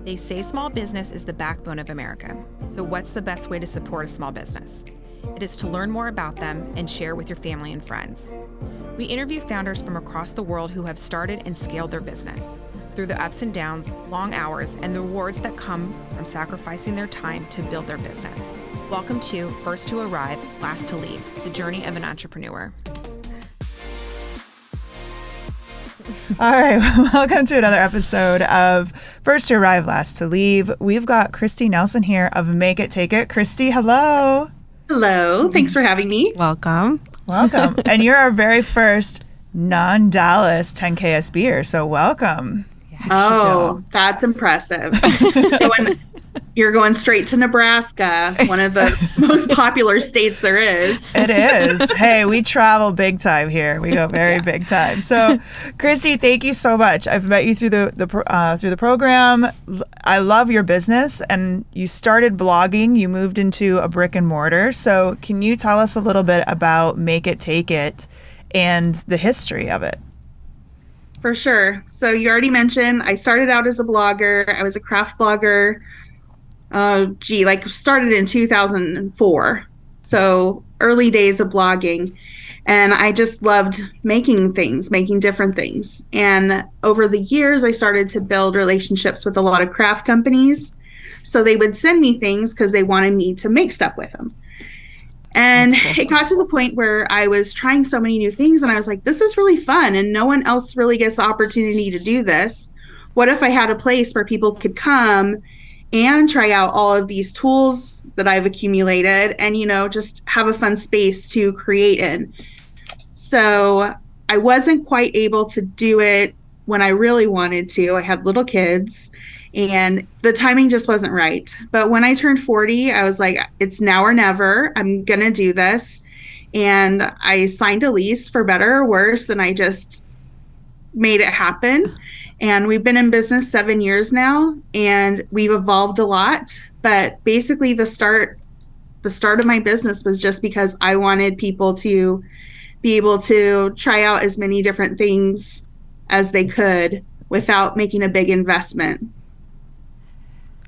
They say small business is the backbone of America. So what's the best way to support a small business? It is to learn more about them and share with your family and friends. We interview founders from across the world who have started and scaled their business through the ups and downs, long hours, and the rewards that come from sacrificing their time to build their business. Welcome to First to Arrive, Last to Leave, the journey of an entrepreneur. All right, welcome to another episode of First to Arrive, Last to Leave. We've got Christy Nelson here of MakIt TakIt. Christy, hello. Hello, thanks for having me. Welcome. Welcome. And you're our very first non-Dallas 10KSBer, so welcome. Yes. Oh, that's impressive. You're going straight to Nebraska, one of the most popular states there is. It is. Hey, we travel big time here. We go very big time. So, Christy, thank you so much. I've met you through the program. I love your business, and you started blogging. You moved into a brick and mortar. So, can you tell us a little bit about MakIt TakIt and the history of it? For sure. So, you already mentioned I started out as a blogger. I was a craft blogger. Started in 2004. So early days of blogging. And I just loved making different things. And over the years, I started to build relationships with a lot of craft companies. So they would send me things because they wanted me to make stuff with them. And it got to the point where I was trying so many new things. And I was like, this is really fun. And no one else really gets the opportunity to do this. What if I had a place where people could come and try out all of these tools that I've accumulated and, just have a fun space to create in. So I wasn't quite able to do it when I really wanted to. I had little kids and the timing just wasn't right. But when I turned 40, I was like, it's now or never. I'm going to do this. And I signed a lease for better or worse, and I just made it happen. And we've been in business 7 years now, and we've evolved a lot. But basically the start of my business was just because I wanted people to be able to try out as many different things as they could without making a big investment.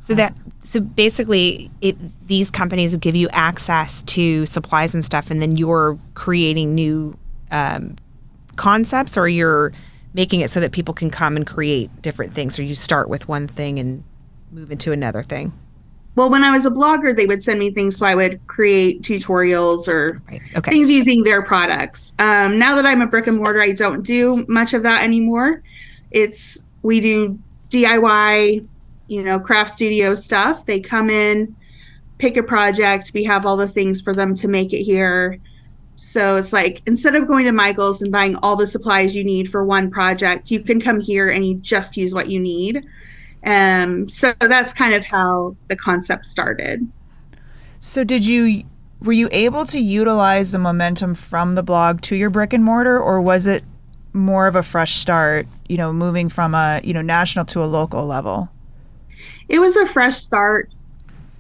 So basically these companies give you access to supplies and stuff, and then you're creating new concepts, or you're making it so that people can come and create different things, or you start with one thing and move into another thing? Well, when I was a blogger, they would send me things, so I would create tutorials or things using their products. Now that I'm a brick and mortar, I don't do much of that anymore. We do DIY, craft studio stuff. They come in, pick a project. We have all the things for them to make it here. So it's like, instead of going to Michael's and buying all the supplies you need for one project, you can come here and you just use what you need. So that's kind of how the concept started. So were you able to utilize the momentum from the blog to your brick and mortar, or was it more of a fresh start, moving from a, national to a local level? It was a fresh start.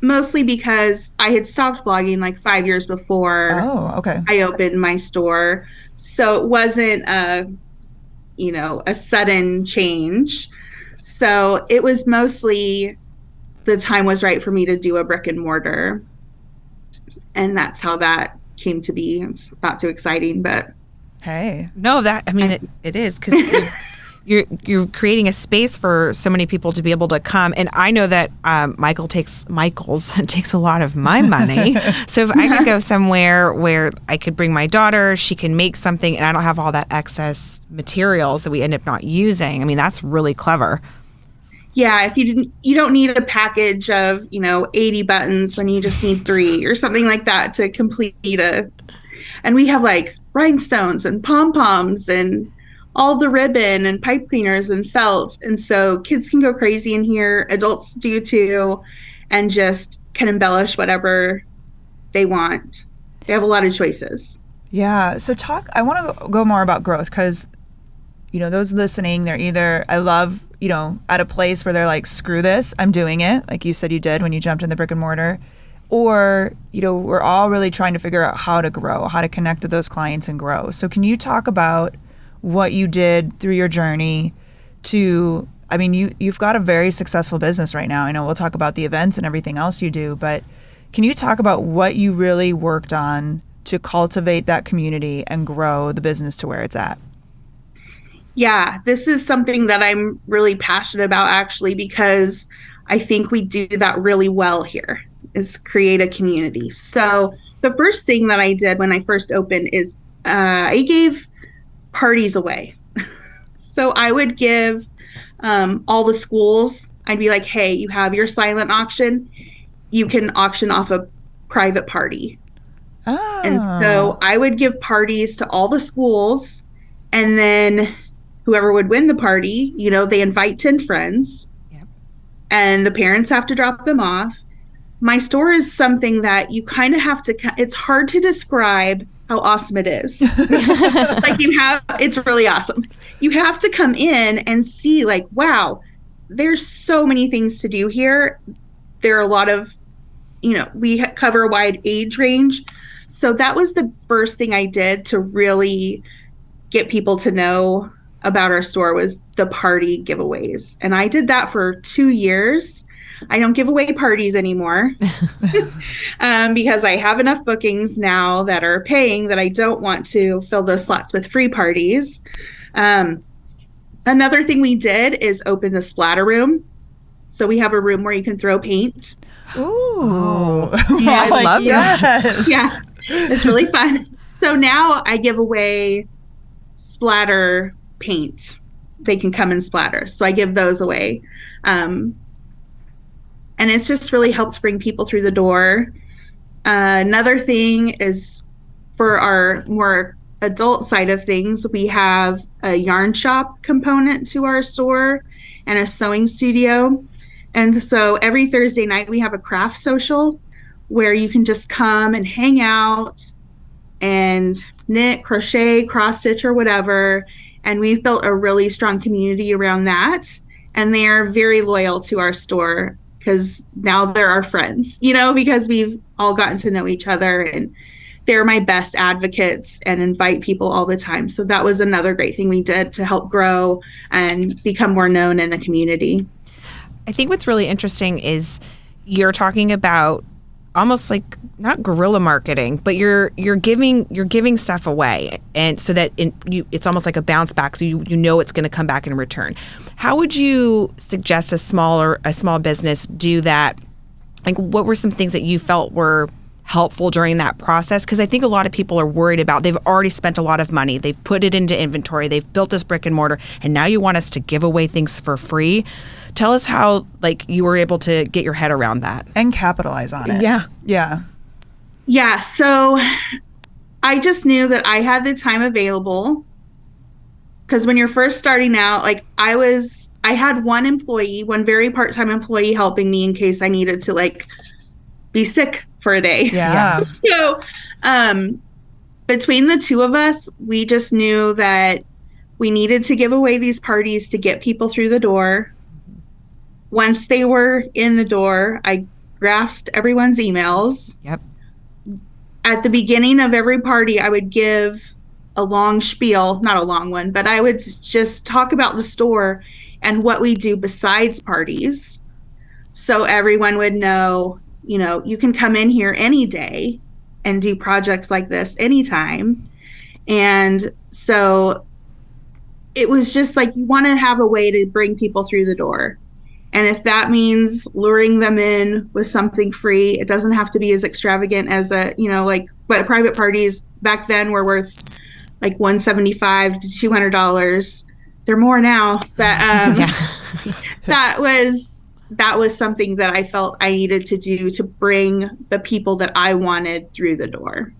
Mostly because I had stopped blogging like 5 years before I opened my store. So it wasn't a sudden change. So it was mostly the time was right for me to do a brick and mortar. And that's how that came to be. It's not too exciting, but. Hey. No, it is, because you're creating a space for so many people to be able to come. And I know that Michael's takes a lot of my money. So if I could go somewhere where I could bring my daughter, she can make something, and I don't have all that excess materials that we end up not using. that's really clever. Yeah, if you don't need a package of, 80 buttons when you just need 3 or something like that to complete and we have like rhinestones and pom-poms and all the ribbon and pipe cleaners and felt. And so kids can go crazy in here. Adults do too, and just can embellish whatever they want. They have a lot of choices. Yeah. So I want to go more about growth, because, those listening, they're either, I love, at a place where they're like, screw this, I'm doing it. Like you said you did when you jumped in the brick and mortar. Or, we're all really trying to figure out how to grow, how to connect with those clients and grow. So can you talk about what you did through your journey to I mean, you've got a very successful business right now. I know we'll talk about the events and everything else you do, but can you talk about what you really worked on to cultivate that community and grow the business to where it's at? Yeah, this is something that I'm really passionate about, actually, because I think we do that really well here, is create a community. So the first thing that I did when I first opened is I gave parties away. So I would give all the schools, I'd be like, hey, you have your silent auction. You can auction off a private party. Oh. And so I would give parties to all the schools, and then whoever would win the party, they invite 10 friends. Yep. And the parents have to drop them off. My store is something that you kind of have to, it's hard to describe how awesome it is. It's really awesome. You have to come in and see, like, wow, there's so many things to do here. There are a lot of, we cover a wide age range. So that was the first thing I did to really get people to know about our store, was the party giveaways. And I did that for 2 years. I don't give away parties anymore because I have enough bookings now that are paying that I don't want to fill those slots with free parties. Another thing we did is open the splatter room. So we have a room where you can throw paint. Ooh. Yeah, I love that. Yeah, it's really fun. So now I give away splatter paint. They can come and splatter. So I give those away. And it's just really helped bring people through the door. Another thing is, for our more adult side of things, we have a yarn shop component to our store and a sewing studio. And so every Thursday night we have a craft social where you can just come and hang out and knit, crochet, cross stitch, or whatever. And we've built a really strong community around that. And they are very loyal to our store because now they're our friends, because we've all gotten to know each other, and they're my best advocates and invite people all the time. So that was another great thing we did to help grow and become more known in the community. I think what's really interesting is you're talking about almost like not guerrilla marketing, but you're giving stuff away, and so that it's almost like a bounce back, so you know it's going to come back in return. How would you suggest a small business do that? Like, what were some things that you felt were helpful during that process? Because I think a lot of people are worried about, they've already spent a lot of money, they've put it into inventory, they've built this brick and mortar, and now you want us to give away things for free. Tell us how, you were able to get your head around that and capitalize on it. Yeah. So I just knew that I had the time available, because when you're first starting out, I had one very part-time employee helping me in case I needed to be sick for a day. Yeah. So between the two of us, we just knew that we needed to give away these parties to get people through the door. Once they were in the door, I grasped everyone's emails. Yep. At the beginning of every party, I would give a long spiel, not a long one, but I would just talk about the store and what we do besides parties. So everyone would know, you can come in here any day and do projects like this anytime. And so it was just you want to have a way to bring people through the door. And if that means luring them in with something free, it doesn't have to be as extravagant as but private parties back then were worth $175 to $200. They're more now. But that was something that I felt I needed to do to bring the people that I wanted through the door.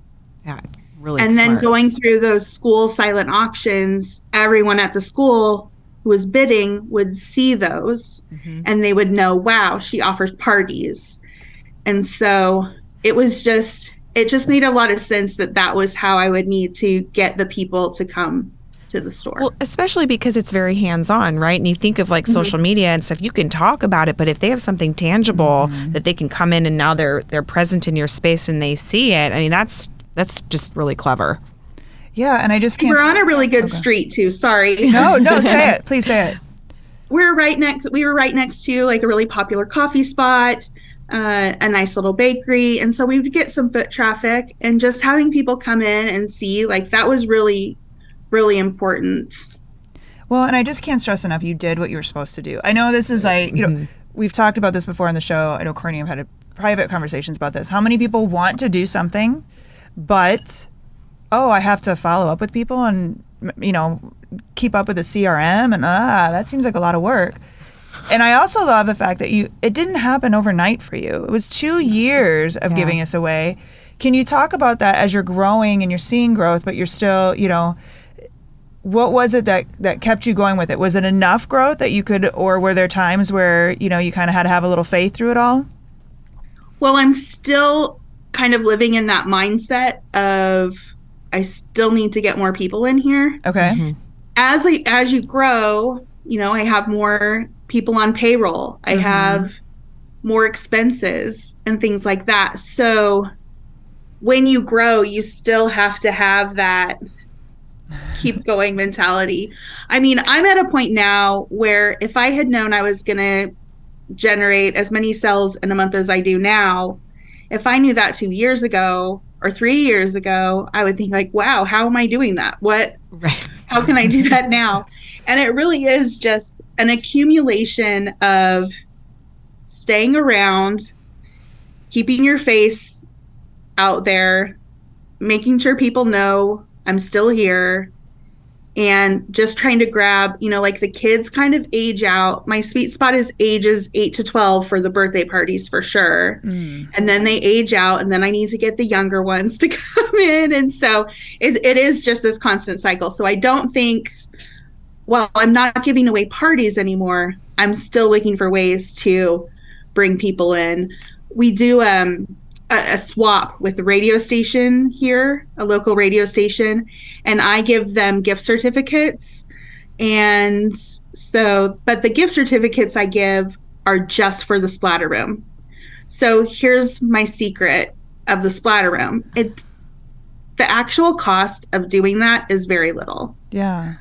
Yeah, it's really and smart. Then going through those school silent auctions, everyone at the school who was bidding would see those, and they would know, wow, she offers parties. And so it just made a lot of sense that was how I would need to get the people to come to the store. Well, especially because it's very hands-on, right? And you think of social media and stuff, you can talk about it, but if they have something tangible that they can come in and now they're present in your space and they see it, I mean, that's just really clever. Yeah, and I just can't... We're on a really good street, too. Sorry. No, say it. Please say it. we were right next to like a really popular coffee spot, a nice little bakery. And so we would get some foot traffic, and just having people come in and see, like, that was really, really important. Well, and I just can't stress enough, you did what you were supposed to do. I know this is like, you know, we've talked about this before on the show. I know Courtney and I have had private conversations about this. How many people want to do something, but, I have to follow up with people and, you know, keep up with the CRM, and that seems like a lot of work. And I also love the fact that it didn't happen overnight for you. It was 2 years of giving us away. Can you talk about that as you're growing and you're seeing growth, but you're still, you know, what was it that kept you going with it? Was it enough growth that you could, or were there times where, you know, you kind of had to have a little faith through it all? Well, I'm still kind of living in that mindset of, I still need to get more people in here. Okay. Mm-hmm. As you grow, you know, I have more people on payroll. I have more expenses and things like that. So when you grow, you still have to have that keep going mentality. I mean, I'm at a point now where if I had known I was going to generate as many sales in a month as I do now, if I knew that 2 years ago or 3 years ago, I would think like, wow, how am I doing that? How can I do that now? And it really is just an accumulation of staying around, keeping your face out there, making sure people know I'm still here, and just trying to grab, you know, like the kids kind of age out. My sweet spot is ages 8 to 12 for the birthday parties for sure. And then they age out, and then I need to get the younger ones to come in. And so it is just this constant cycle. So I don't think, well, I'm not giving away parties anymore. I'm still looking for ways to bring people in. We do a swap with the radio station here, a local radio station, and I give them gift certificates. And so, but the gift certificates I give are just for the splatter room. So here's my secret of the splatter room. The actual cost of doing that is very little. Yeah.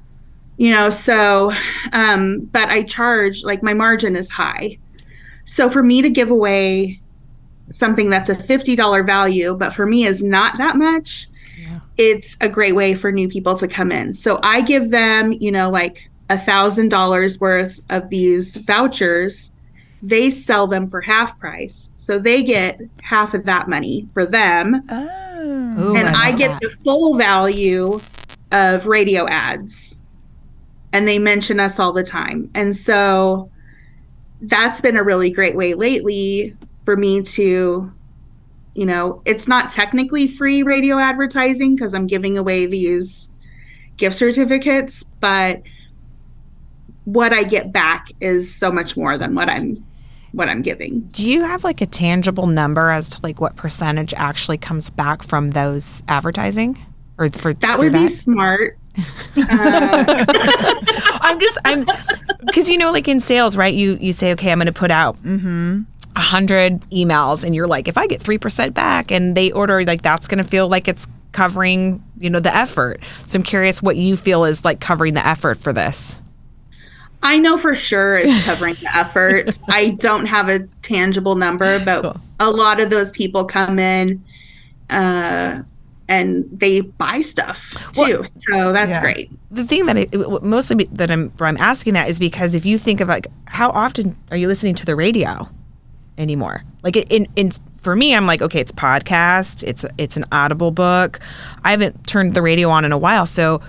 You know, so, but I charge, like, my margin is high. So for me to give away something that's a $50 value, but for me is not that much, it's a great way for new people to come in. So I give them, you know, like $1,000 worth of these vouchers. They sell them for half price. So they get half of that money for them. Oh. And I get the full value of radio ads. And they mention us all the time. And so that's been a really great way lately for me to, you know, it's not technically free radio advertising because I'm giving away these gift certificates, but what I get back is so much more than what I'm giving. Do you have like a tangible number as to like what percentage actually comes back from those advertising? Or for that would be smart. I'm because, you know, like in sales, right? You say, okay, I'm going to put out 100 emails, and you're like, if I get 3% back and they order, like, that's going to feel like it's covering, you know, the effort. So I'm curious what you feel is like covering the effort for this. I know for sure it's covering the effort. I don't have a tangible number, but cool. A lot of those people come in and they buy stuff too. Well, so that's great. The thing that mostly that I'm asking that is because if you think of like, how often are you listening to the radio anymore? Like for me, I'm like, okay, it's podcast, it's an Audible book. I haven't turned the radio on in a while, so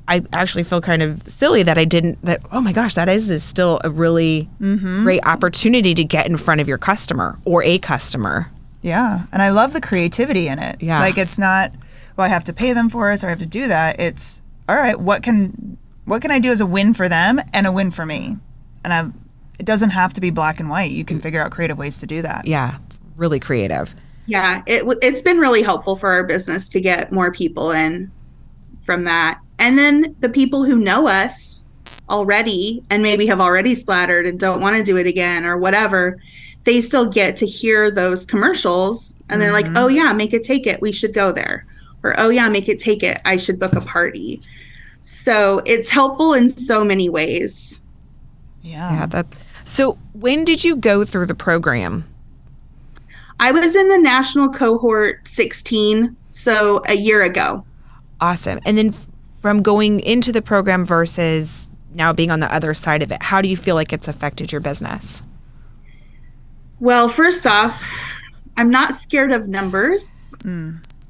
I actually feel kind of silly that oh my gosh, that is still a really great opportunity to get in front of your customer or a customer. Yeah. And I love the creativity in it. Yeah. Like, it's not, well, I have to pay them for it, so I have to do that. It's, all right, what can I do as a win for them and a win for me? And it doesn't have to be black and white. You can figure out creative ways to do that. Yeah. It's really creative. Yeah. It's been really helpful for our business to get more people in from that. And then the people who know us already and maybe have already splattered and don't want to do it again or whatever, they still get to hear those commercials and they're like, oh yeah, MakIt TakIt, we should go there. Or, oh yeah, MakIt TakIt, I should book a party. So it's helpful in so many ways. Yeah. So when did you go through the program? I was in the national cohort 16, so a year ago. Awesome. And then from going into the program versus now being on the other side of it, how do you feel like it's affected your business? Well, first off, I'm not scared of numbers.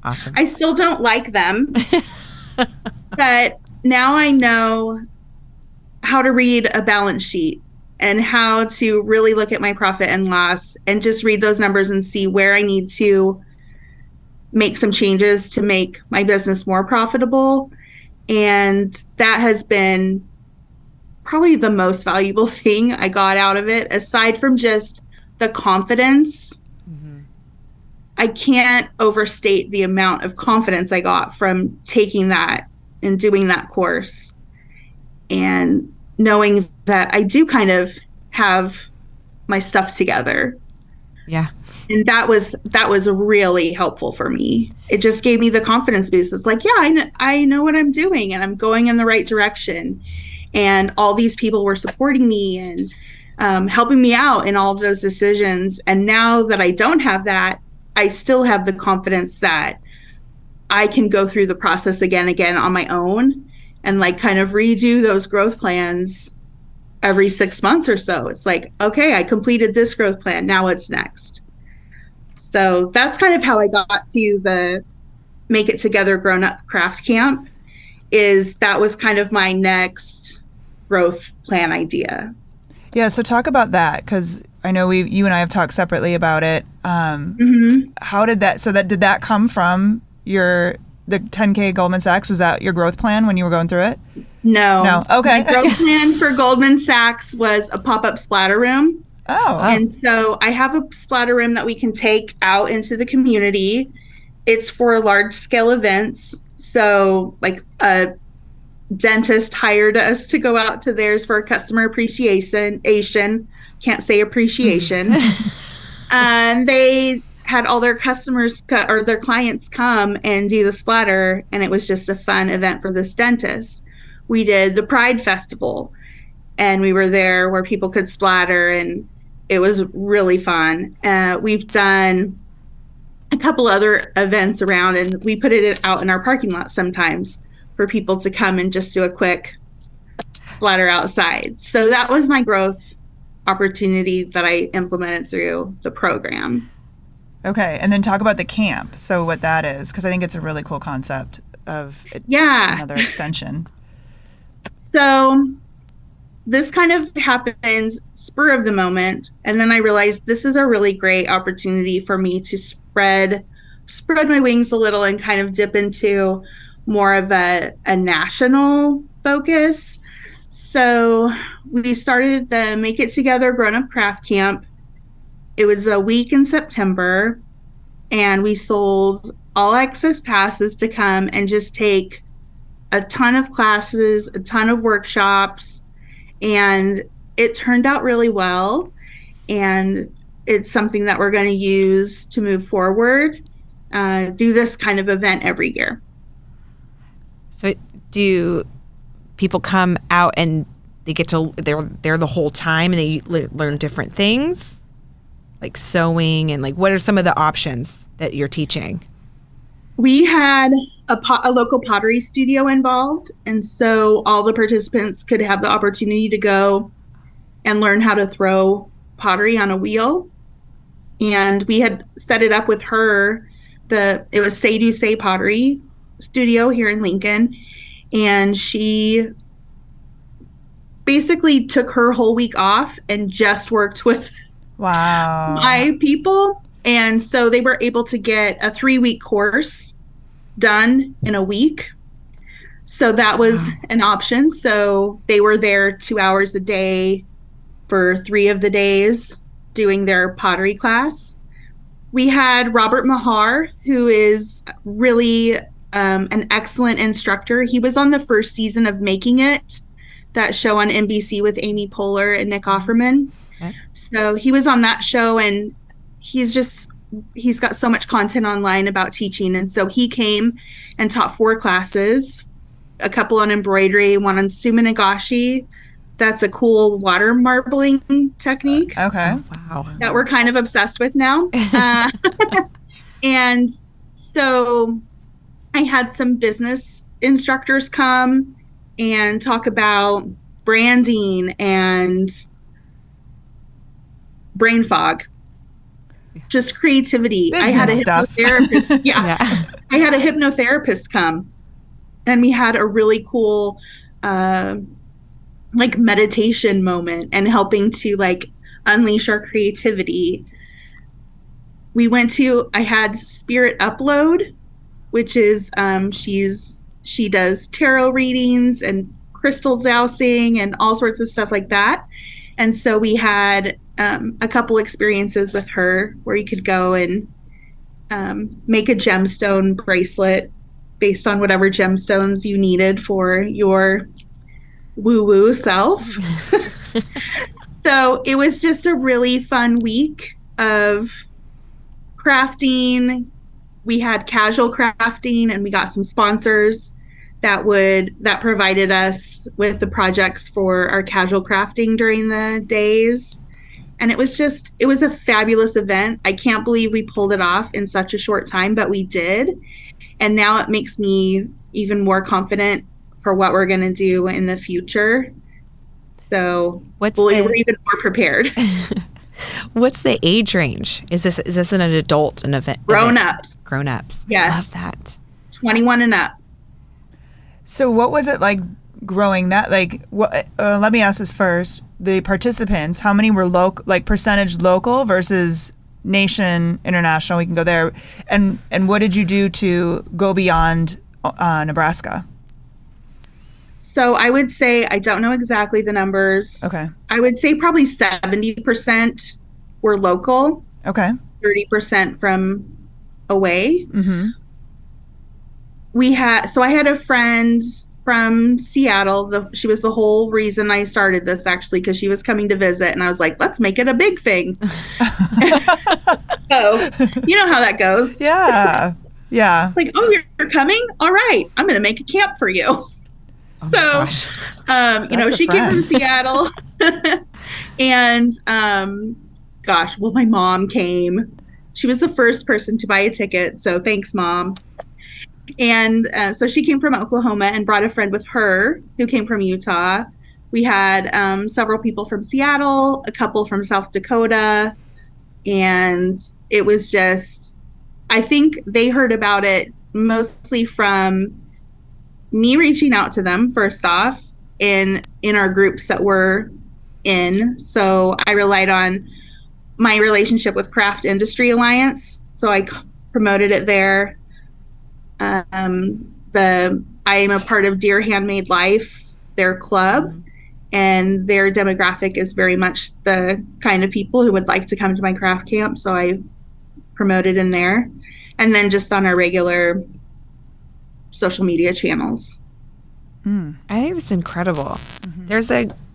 Awesome. I still don't like them. But now I know how to read a balance sheet and how to really look at my profit and loss and just read those numbers and see where I need to make some changes to make my business more profitable. And that has been probably the most valuable thing I got out of it, aside from just the confidence. I can't overstate the amount of confidence I got from taking that and doing that course and knowing that I do kind of have my stuff together. Yeah. And that was really helpful for me. It just gave me the confidence boost. It's like, yeah, I know what I'm doing and I'm going in the right direction. And all these people were supporting me and helping me out in all of those decisions. And now that I don't have that, I still have the confidence that I can go through the process again on my own and like kind of redo those growth plans every 6 months or so. It's like, okay, I completed this growth plan. Now what's next? So that's kind of how I got to the Make It Together Grown Up Craft Camp. That was kind of my next growth plan idea. Yeah, so talk about that, because I know you and I have talked separately about it. How did that come from the 10K Goldman Sachs? Was that your growth plan when you were going through it? No. Okay. My growth plan for Goldman Sachs was a pop-up splatter room. Oh. And so I have a splatter room that we can take out into the community. It's for large scale events. So like a dentist hired us to go out to theirs for customer appreciation. Can't say appreciation. And they had all their customers or their clients come and do the splatter. And it was just a fun event for this dentist. We did the Pride Festival and we were there where people could splatter, and it was really fun. We've done a couple other events around, and we put it out in our parking lot sometimes for people to come and just do a quick splatter outside. So that was my growth opportunity that I implemented through the program. Okay, and then talk about the camp. So what that is, because I think it's a really cool concept of another extension. So this kind of happened spur of the moment, and then I realized this is a really great opportunity for me to spread my wings a little and kind of dip into more of a national focus. So we started the Make It Together Grown Up Craft Camp. It was a week in September, and we sold all access passes to come and just take a ton of classes, a ton of workshops, and it turned out really well. And it's something that we're going to use to move forward, do this kind of event every year. So do people come out and they're there the whole time and they learn different things like sewing, and like what are some of the options that you're teaching? We had a local pottery studio involved, and so all the participants could have the opportunity to go and learn how to throw pottery on a wheel. And we had set it up with her. It was Say Do Say Pottery Studio here in Lincoln, and she basically took her whole week off and just worked with my people. And so they were able to get a 3-week course done in a week. So that was an option. So they were there 2 hours a day for 3 of the days doing their pottery class. We had Robert Mahar, who is really an excellent instructor. He was on the first season of Making It, that show on NBC with Amy Poehler and Nick Offerman. Okay. So he was on that show, and he's got so much content online about teaching. And so he came and taught 4 classes, a couple on embroidery, one on suminagashi, That's a cool water marbling technique. Okay. Oh, wow. That we're kind of obsessed with now. And so I had some business instructors come and talk about branding and brain fog, just creativity. Business I had a stuff. hypnotherapist. Yeah. I had a hypnotherapist come, and we had a really cool like meditation moment and helping to like unleash our creativity. I had Spirit Upload, which is she does tarot readings and crystal dowsing and all sorts of stuff like that. And so we had a couple experiences with her where you could go and make a gemstone bracelet based on whatever gemstones you needed for your woo-woo self. So it was just a really fun week of crafting. We had casual crafting, and we got some sponsors that provided us with the projects for our casual crafting during the days. And it was a fabulous event. I can't believe we pulled it off in such a short time, but we did. And now it makes me even more confident for what we're going to do in the future. So we're even more prepared. What's the age range? Is this an adult event? Grown-ups. Grown-ups. Yes. I love that. 21 and up. So what was it like growing that? Like, what? Let me ask this first. The participants, how many were local, like percentage local versus nation, international? We can go there. And what did you do to go beyond Nebraska? So I would say, I don't know exactly the numbers. Okay. I would say probably 70% were local. Okay. 30% from away. Mm-hmm. I had a friend from Seattle. She was the whole reason I started this, actually, because she was coming to visit, and I was like, let's make it a big thing. So you know how that goes. Yeah. Yeah. Like, oh, you're coming? All right, I'm going to make a camp for you. Oh So, gosh. she came from Seattle. And, my mom came. She was the first person to buy a ticket. So thanks, Mom. And so she came from Oklahoma and brought a friend with her who came from Utah. We had several people from Seattle, a couple from South Dakota. And it was just, I think they heard about it mostly from me reaching out to them first off in our groups that we're in. So I relied on my relationship with Craft Industry Alliance. So I promoted it there. I am a part of Dear Handmade Life, their club, and their demographic is very much the kind of people who would like to come to my craft camp. So I promoted in there, and then just on our regular social media channels. I think it's incredible. Mm-hmm.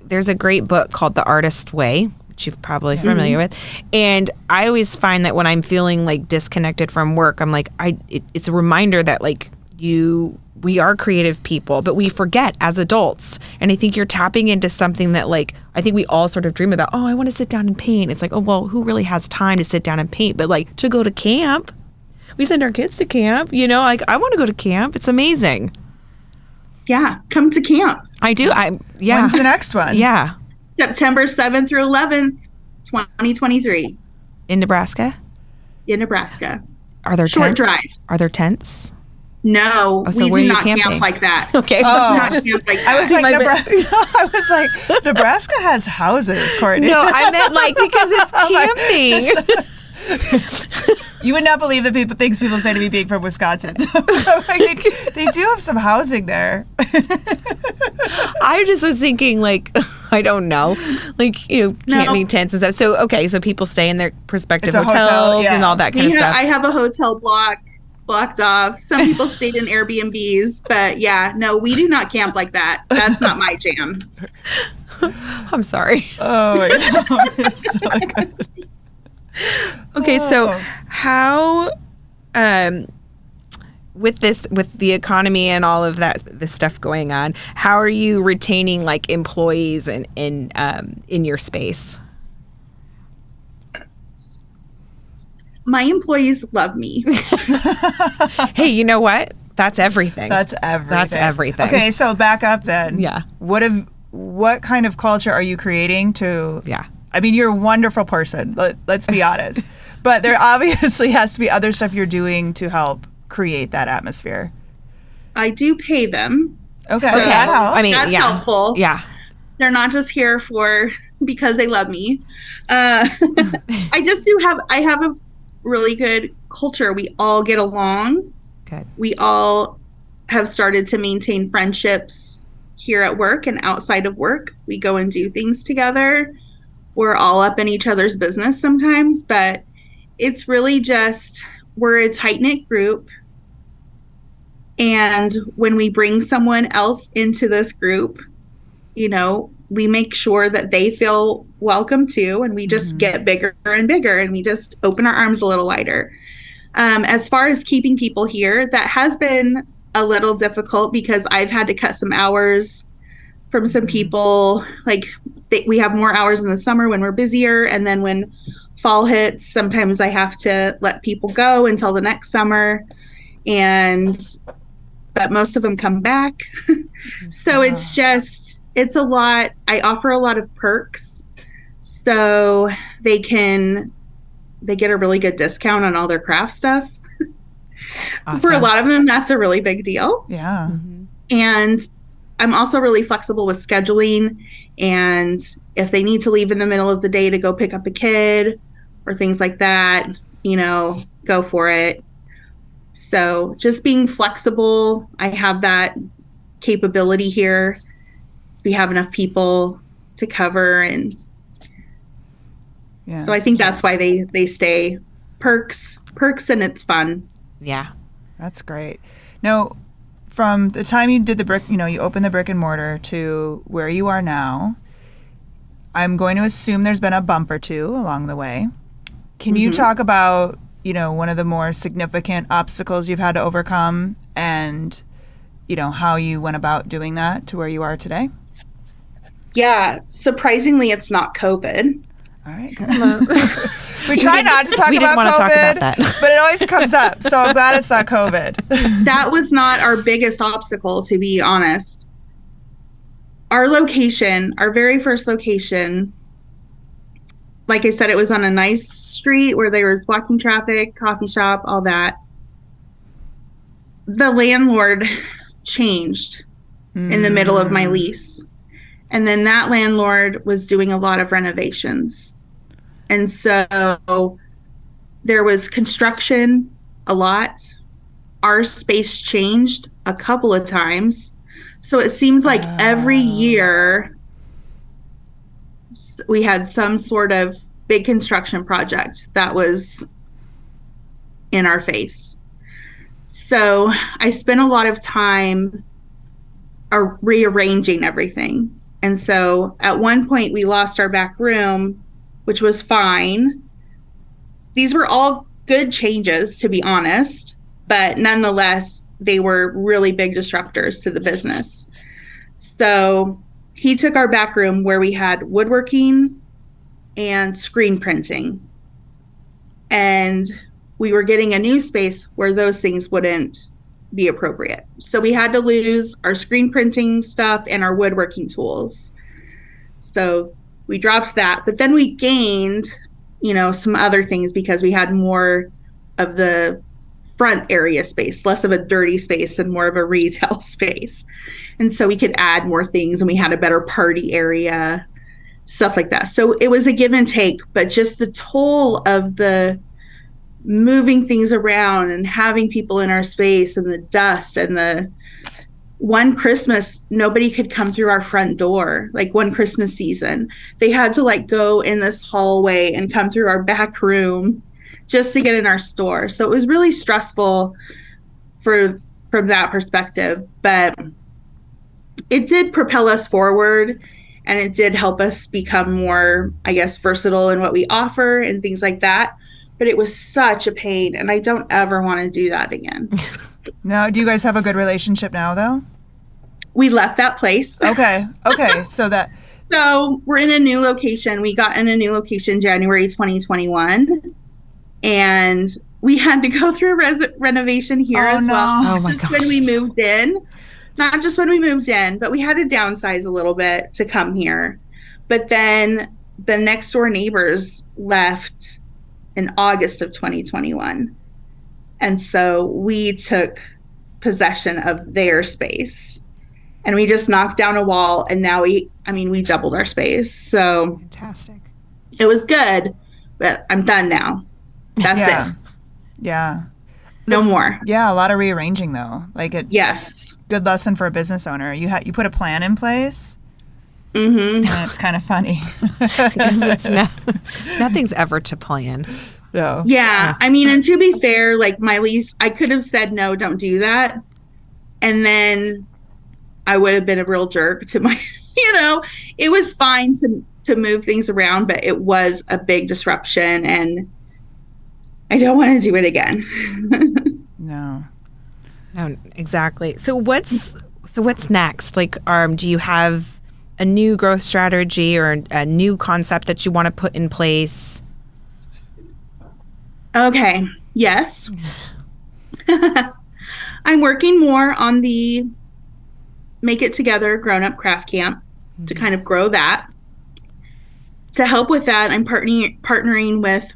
There's a great book called The Artist Way, which you're probably familiar with. And I always find that when I'm feeling like disconnected from work, I'm like, it's a reminder that like we are creative people, but we forget as adults. And I think you're tapping into something that like, I think we all sort of dream about, oh, I want to sit down and paint. It's like, oh, well, who really has time to sit down and paint? But like to go to camp, we send our kids to camp, like I want to go to camp. It's amazing. Yeah. Come to camp. I do. Yeah. When's the next one? Yeah. September 7th through 11th, 2023. In Nebraska? In Nebraska. Are there short drive? Are there tents? No, so we where do are you not camping? camp like that. Okay. Not camp like that. I was like, Nebraska has houses, Courtney. No, I meant like because it's camping. You would not believe the things people say to me being from Wisconsin. They do have some housing there. I just was thinking, like, I don't know, like, camping tents and stuff. So, okay, so people stay in their prospective hotels and all that kind of stuff. I have a hotel blocked off. Some people stayed in Airbnbs, but yeah, no, we do not camp like that. That's not my jam. I'm sorry. Oh my God. It's so good. Okay, so how with the economy and all of this stuff going on, how are you retaining like employees in your space? My employees love me. Hey, you know what? That's everything. That's everything. Okay, so back up then. Yeah. What kind of culture are you creating to? Yeah. I mean, you're a wonderful person. Let's be honest. But there obviously has to be other stuff you're doing to help create that atmosphere. I do pay them. Okay. So that helps. I mean, that's helpful. Yeah. They're not just here because they love me. I have a really good culture. We all get along. Good. We all have started to maintain friendships here at work and outside of work. We go and do things together. We're all up in each other's business sometimes, but it's really just, we're a tight-knit group. And when we bring someone else into this group, we make sure that they feel welcome too. And we just get bigger and bigger, and we just open our arms a little wider. As far as keeping people here, that has been a little difficult because I've had to cut some hours from some people. Like we have more hours in the summer when we're busier. And then when fall hits, sometimes I have to let people go until the next summer. But most of them come back. So it's a lot. I offer a lot of perks. So they get a really good discount on all their craft stuff. Awesome. For a lot of them, that's a really big deal. Yeah. Mm-hmm. And I'm also really flexible with scheduling. And if they need to leave in the middle of the day to go pick up a kid or things like that, go for it. So just being flexible, I have that capability here. So we have enough people to cover. And so I think that's why they stay. Perks, and it's fun. Yeah. That's great. Now, from the time you did the brick, you opened the brick and mortar to where you are now, I'm going to assume there's been a bump or two along the way. Can you talk about, one of the more significant obstacles you've had to overcome and, how you went about doing that to where you are today? Yeah. Surprisingly, it's not COVID. All right. We try not to talk about COVID, talk about that. But it always comes up. So I'm glad it's not COVID. That was not our biggest obstacle, to be honest. Our location, our very first location, like I said, it was on a nice street where there was walking traffic, coffee shop, all that. The landlord changed in the middle of my lease. And then that landlord was doing a lot of renovations. And so there was construction a lot. Our space changed a couple of times. So it seemed like every year we had some sort of big construction project that was in our face. So I spent a lot of time rearranging everything. And so at one point we lost our back room, which was fine. These were all good changes, to be honest, but nonetheless, they were really big disruptors to the business. So he took our back room where we had woodworking and screen printing. And we were getting a new space where those things wouldn't be appropriate. So we had to lose our screen printing stuff and our woodworking tools. So we dropped that, but then we gained, some other things because we had more of the front area space, less of a dirty space and more of a retail space. And so we could add more things, and we had a better party area, stuff like that. So it was a give and take, but just the toll of the moving things around and having people in our space and the dust and the one Christmas, nobody could come through our front door. Like one Christmas season, they had to go in this hallway and come through our back room just to get in our store. So it was really stressful from that perspective, but it did propel us forward, and it did help us become more, I guess, versatile in what we offer and things like that. But it was such a pain, and I don't ever want to do that again. No, do you guys have a good relationship now, though? We left that place. Okay. So we're in a new location. We got in a new location January 2021. And we had to go through a renovation here as well. Oh my gosh. When we moved in. Not just when we moved in, but we had to downsize a little bit to come here. But then the next door neighbors left in August of 2021. And so we took possession of their space. And we just knocked down a wall, and now we doubled our space. So fantastic. It was good, but I'm done now. That's it. Yeah. No more. Yeah, a lot of rearranging though. Yes. Good lesson for a business owner. You put a plan in place. Mm-hmm. And it's kind of funny. Because nothing's ever to plan. No. Yeah. I mean, and to be fair, like my lease, I could have said, no, don't do that. And then I would have been a real jerk to my, it was fine to move things around, but it was a big disruption and I don't want to do it again. No, exactly. So what's next? Like, do you have a new growth strategy or a new concept that you want to put in place? Okay. Yes. I'm working more on the MakIt Together grown-up craft camp to kind of grow that. To help with that, I'm partnering with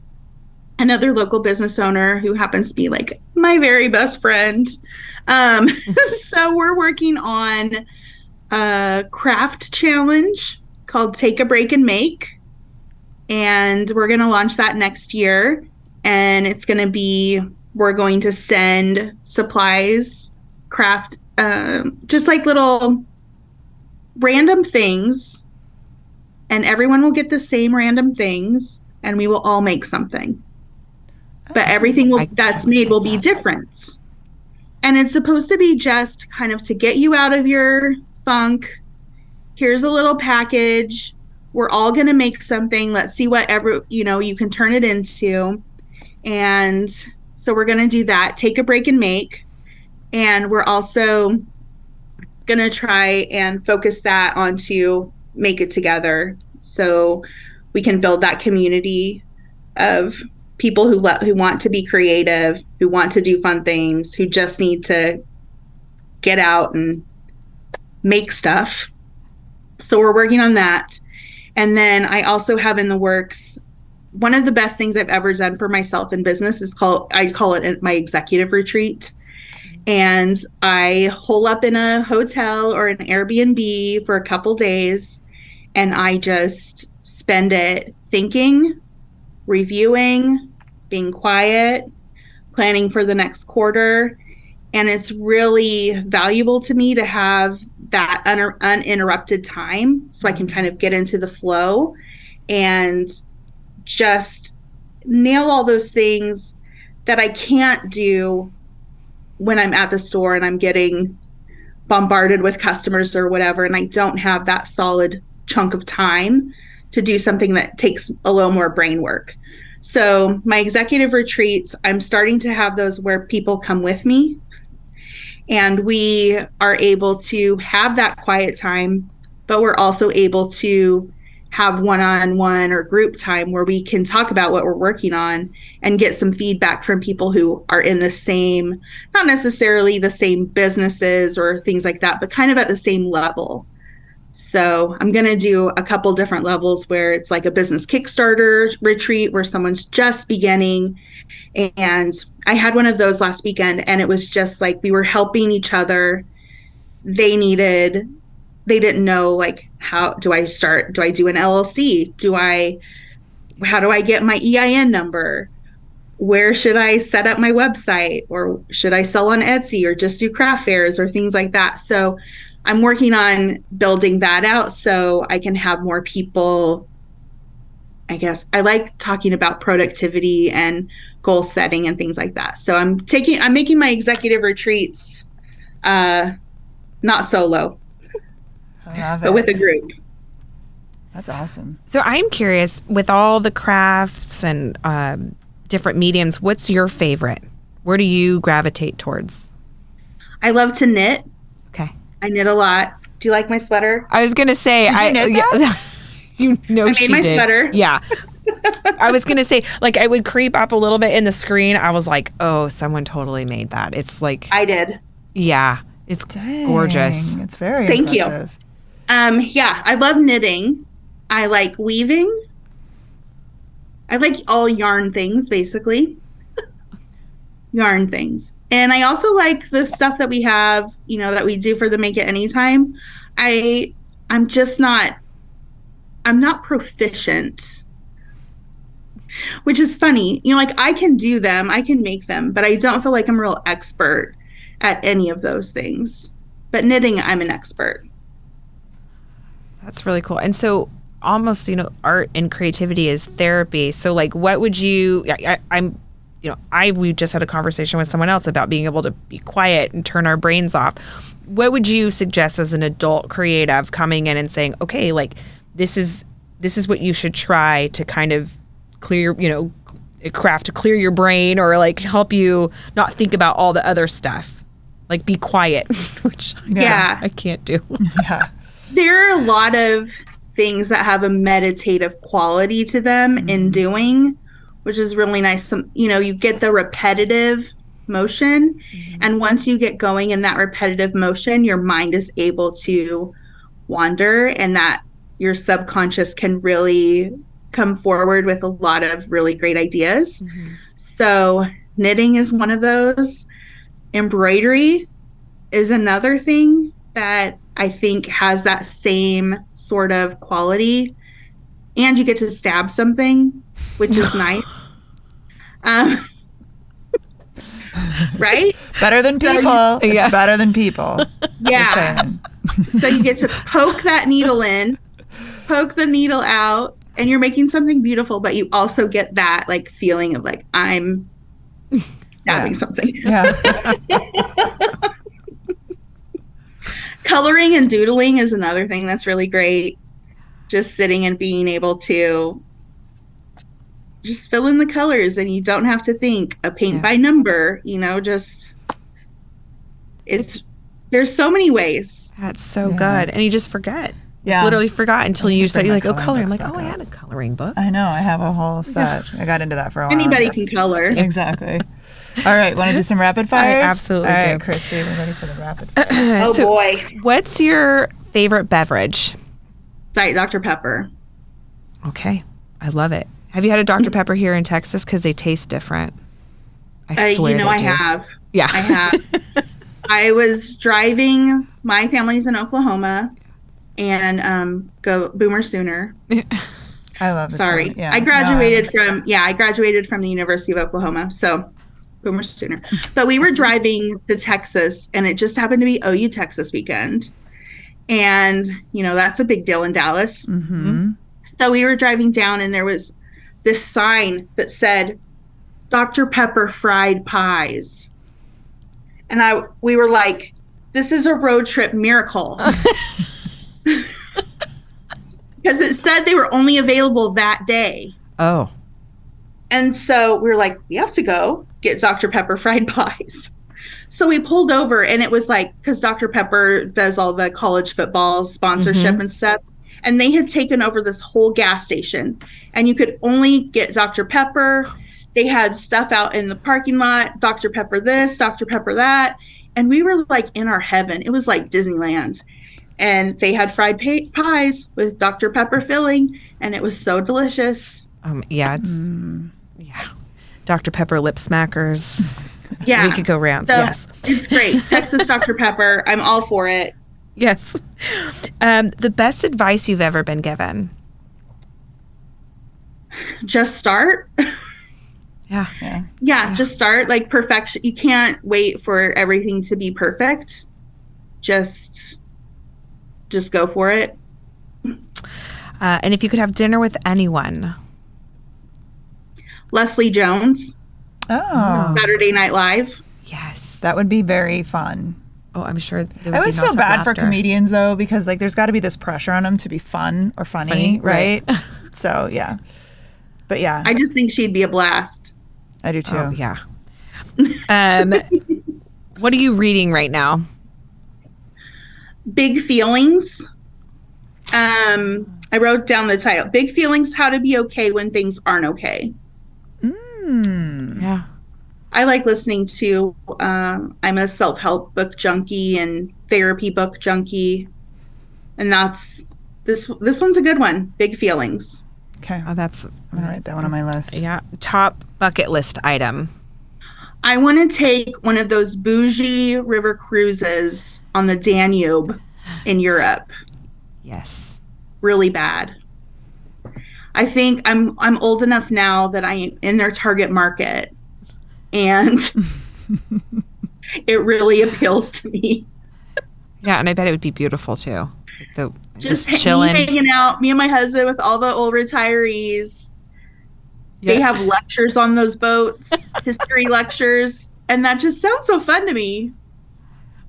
another local business owner who happens to be like my very best friend. So we're working on a craft challenge called Take a Break and Make. And we're going to launch that next year. And it's going to be, we're going to send supplies, craft, just like little random things. And everyone will get the same random things. And we will all make something. But everything that's made will be different. And it's supposed to be just kind of to get you out of your funk. Here's a little package. We're all going to make something. Let's see whatever, you can turn it into. And so we're going to do that. Take a break and make. And we're also going to try and focus that onto MakIt Together. So we can build that community of people who want to be creative, who want to do fun things, who just need to get out and make stuff. So we're working on that. And then I also have in the works, one of the best things I've ever done for myself in business I call it my executive retreat. And I hole up in a hotel or an Airbnb for a couple days. And I just spend it thinking, reviewing, being quiet, planning for the next quarter. And it's really valuable to me to have that uninterrupted time so I can kind of get into the flow and just nail all those things that I can't do when I'm at the store and I'm getting bombarded with customers or whatever. And I don't have that solid chunk of time to do something that takes a little more brain work. So my executive retreats, I'm starting to have those where people come with me and we are able to have that quiet time, but we're also able to have one-on-one or group time where we can talk about what we're working on and get some feedback from people who are in the same, not necessarily the same businesses or things like that, but kind of at the same level. So I'm going to do a couple different levels where it's like a business Kickstarter retreat where someone's just beginning. And I had one of those last weekend and it was just like we were helping each other. They didn't know, like, how do I start? Do I do an LLC? How do I get my EIN number? Where should I set up my website? Or should I sell on Etsy or just do craft fairs or things like that? So I'm working on building that out so I can have more people. I guess I like talking about productivity and goal setting and things like that. So I'm making my executive retreats, not solo, but with a group. That's awesome. So I'm curious, with all the crafts and different mediums, what's your favorite? Where do you gravitate towards? I love to knit. Okay. I knit a lot. Do you like my sweater? I was going to say, you know, I made my sweater. Yeah. I was going to say, like, I would creep up a little bit in the screen. I was like, oh, someone totally made that. It's like, I did. Yeah. It's gorgeous. It's very Thank impressive. you. Yeah, I love knitting. I like weaving. I like all yarn things, basically. Yarn things. And I also like the stuff that we have, you know, that we do for the Make It Anytime. I'm not proficient, which is funny. You know, like I can do them, I can make them, but I don't feel like I'm a real expert at any of those things. But knitting, I'm an expert. That's really cool. And so almost, you know, art and creativity is therapy. So like, what would you, we just had a conversation with someone else about being able to be quiet and turn our brains off. What would you suggest as an adult creative coming in and saying, okay, like this is what you should try to kind of clear, you know, craft to clear your brain or like help you not think about all the other stuff, like be quiet, which I can't do. Yeah. There are a lot of things that have a meditative quality to them in doing, which is really nice. You know, you get the repetitive motion, and once you get going in that repetitive motion, your mind is able to wander, and that your subconscious can really come forward with a lot of really great ideas. So knitting is one of those. Embroidery is another thing that I think has that same sort of quality, and you get to stab something, which is nice. Right? Better than people. It's better than people. Yeah. So you get to poke that needle in, poke the needle out, and you're making something beautiful, but you also get that like feeling of like I'm stabbing something. Yeah. Coloring and doodling is another thing that's really great. Just sitting and being able to just fill in the colors, and you don't have to think a paint by number, you know, just there's so many ways. That's so good. And you just forget. Yeah. Literally forgot until you start. You're like, oh, color. I'm like, back oh, I up. had a coloring book. I know. I have a whole set. I got into that for a while. Anybody can color. Exactly. All right. Want to do some rapid fires? I absolutely All right, do. Christy, we're ready for the rapid fire. Oh, So, boy. What's your favorite beverage? Diet Dr. Pepper. Okay. I love it. Have you had a Dr. Pepper here in Texas? Because they taste different. I swear You know, they do. I have. Yeah. I have. I was driving. My family's in Oklahoma, and go Boomer Sooner. I love this. Sorry. Song. Yeah. I graduated from the University of Oklahoma. So Boomer Sooner. But we were driving to Texas, and it just happened to be OU Texas weekend. And, you know, that's a big deal in Dallas. Mm-hmm. So we were driving down, and there was this sign that said Dr. Pepper fried pies. And we were like, this is a road trip miracle. Because it said they were only available that day. Oh. And so we were like, we have to go get Dr. Pepper fried pies. So we pulled over, and it was like, because Dr. Pepper does all the college football sponsorship and stuff. And they had taken over this whole gas station, and you could only get Dr. Pepper. They had stuff out in the parking lot, Dr. Pepper this, Dr. Pepper that. And we were like in our heaven. It was like Disneyland. And they had fried pies with Dr. Pepper filling, and it was so delicious. Yeah, yeah. Dr. Pepper lip smackers. Yeah. We could go rounds, So yes. It's great. Texas Dr. Pepper. I'm all for it. Yes. The best advice you've ever been given? Just start. Yeah. Yeah, just start. Like perfection. You can't wait for everything to be perfect. Just go for it. And if you could have dinner with anyone? Leslie Jones, Oh, Saturday Night Live. Yes. that would be very fun. Oh, I'm sure there would I always be feel nonstop bad for laughter. comedians though, because like there's got to be this pressure on them to be fun or funny, right? So yeah, but yeah, I just think she'd be a blast. I do too. Oh, yeah. What are you reading right now? Big Feelings. I wrote down the title. Big Feelings, How to Be Okay When Things Aren't Okay. Yeah. I like listening to, I'm a self-help book junkie and therapy book junkie. And this one's a good one. Big Feelings. Okay. Oh, that's I'm going to write that one on my list. yeah. Top bucket list item. I want to take one of those bougie river cruises on the Danube in Europe. Yes. Really bad. I think I'm old enough now that I'm in their target market, and it really appeals to me. Yeah, and I bet it would be beautiful too. Like Just chilling, me hanging out, me and my husband with all the old retirees. Yeah. They have lectures on those boats, history lectures, and that just sounds so fun to me.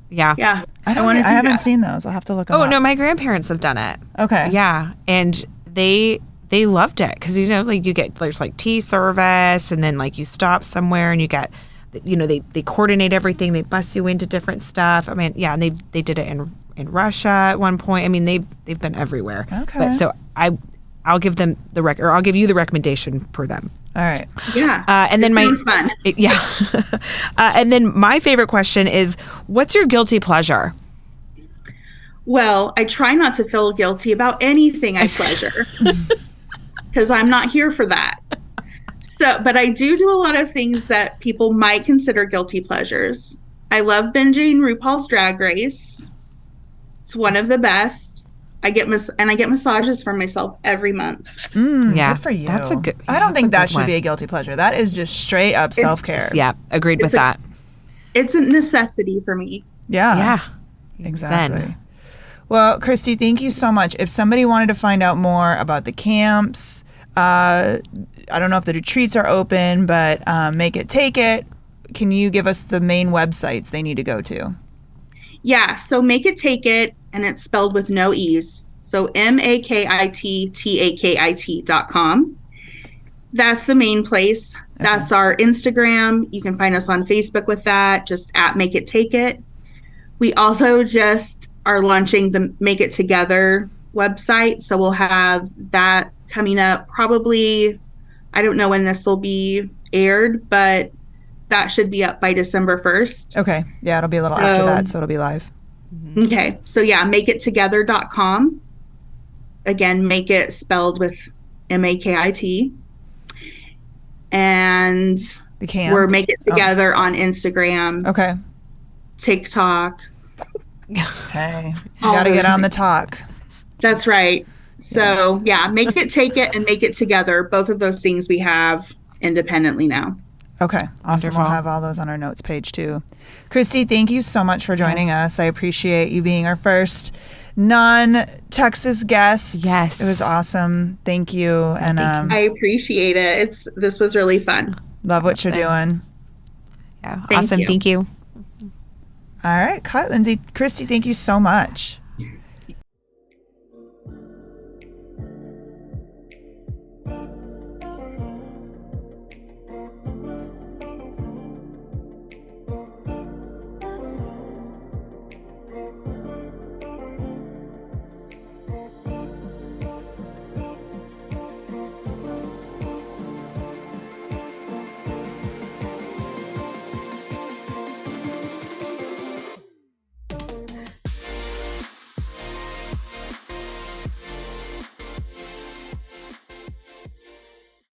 Yeah. Yeah, I haven't seen those. I'll have to look them Oh up. no, my grandparents have done it. Okay. Yeah, and they loved it because like there's like tea service, and then like you stop somewhere and you get, they coordinate everything. They bus you into different stuff. I mean, yeah, and they did it in Russia at one point. I mean, they've been everywhere. Okay. But so I'll give them I'll give you the recommendation for them. All right. Yeah. And then sounds fun. Yeah. And then my favorite question is, what's your guilty pleasure? Well, I try not to feel guilty about anything I pleasure because I'm not here for that. So, but I do a lot of things that people might consider guilty pleasures. I love binging RuPaul's Drag Race. It's one of the best. I get massages for myself every month. Yeah. Good for you. That's a good. I don't think that should one. be a guilty pleasure. That is just straight up self-care. Yeah, agreed with that. It's a necessity for me. Yeah. Yeah. Exactly. Zen. Well, Christy, thank you so much. If somebody wanted to find out more about the camps, I don't know if the retreats are open, but MakIt TakIt, can you give us the main websites they need to go to? Yeah, so MakIt TakIt, and it's spelled with no E's. So MakIT TakIT.com. That's the main place. Okay. That's our Instagram. You can find us on Facebook with that, just at MakIt TakIt. We also just are launching the Make It Together website. So we'll have that coming up probably, I don't know when this will be aired, but that should be up by December 1st. Okay. Yeah, it'll be a little after that, so it'll be live. Okay. So yeah, MakItTogether.com. Again, make it spelled with MakIT. And the camp. we're Make It Together on Instagram. Okay. TikTok. Hey, you got to get on the talk. That's right. So yeah, MakIt TakIt and Make It Together. Both of those things we have independently now. Okay. Awesome. Wonderful. We'll have all those on our notes page too. Christy, thank you so much for joining us. I appreciate you being our first non-Texas guest. Yes. It was awesome. Thank you. And I appreciate it. This was really fun. love what you're doing. Yeah. Thank Awesome. you. Thank you. All right. Cut, Lindsay. Christy, thank you so much.